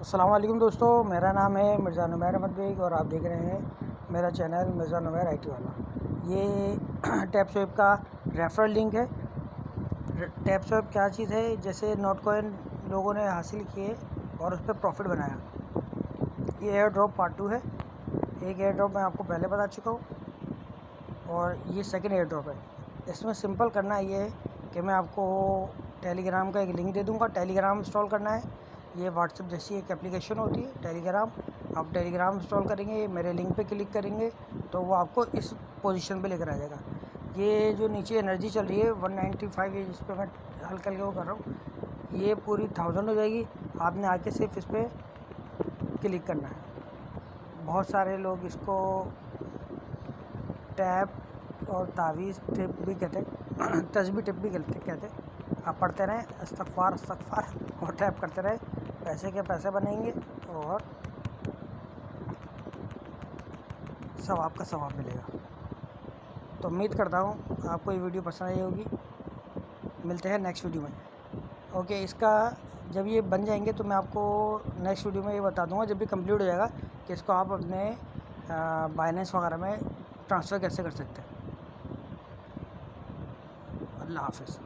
अस्सलाम वालेकुम दोस्तों, मेरा नाम है मिर्ज़ा नुमैर अहमद बेग और आप देख रहे हैं मेरा चैनल मिर्ज़ा नुमैर आईटी वाला। ये टैपस्वैप का रेफरल लिंक है। टैपस्वैप क्या चीज़ है, जैसे नोटकॉइन लोगों ने हासिल किए और उस पर प्रॉफिट बनाया। ये एयर ड्रॉप पार्ट 2 है। एक एयर ड्रॉप मैं आपको पहले बता चुका हूँ और ये सेकंड एयर ड्रॉप है। इसमें सिंपल करना ये है कि मैं आपको टेलीग्राम का एक लिंक दे दूँगा। टेलीग्राम इंस्टॉल करना है। ये व्हाट्सएप जैसी एक एप्लीकेशन होती है टेलीग्राम। आप टेलीग्राम इंस्टॉल करेंगे, मेरे लिंक पे क्लिक करेंगे तो वो आपको इस पोजीशन पे लेकर आ जाएगा। ये जो नीचे एनर्जी चल रही है 195 है, जिस पे मैं हल्का हल्का वो कर रहा हूँ, ये पूरी 1000 हो जाएगी। आपने आके सिर्फ इस पर क्लिक करना है। बहुत सारे लोग इसको टैप और तावीज़ टिप भी कहते हैं, तस्बी टिप भी कहते हैं। आप पढ़ते रहें इस्तग़फ़ार इस्तग़फ़ार और टैप करते रहें, पैसे के पैसे बनेंगे और सवाब का सवाब मिलेगा। तो उम्मीद करता हूँ आपको ये वीडियो पसंद आई होगी। मिलते हैं नेक्स्ट वीडियो में। ओके, इसका जब ये बन जाएंगे तो मैं आपको नेक्स्ट वीडियो में ये बता दूँगा, जब भी कंप्लीट हो जाएगा, कि इसको आप अपने बाइनेंस वगैरह में ट्रांसफ़र कैसे कर सकते हैं। अल्लाह हाफ़िज़।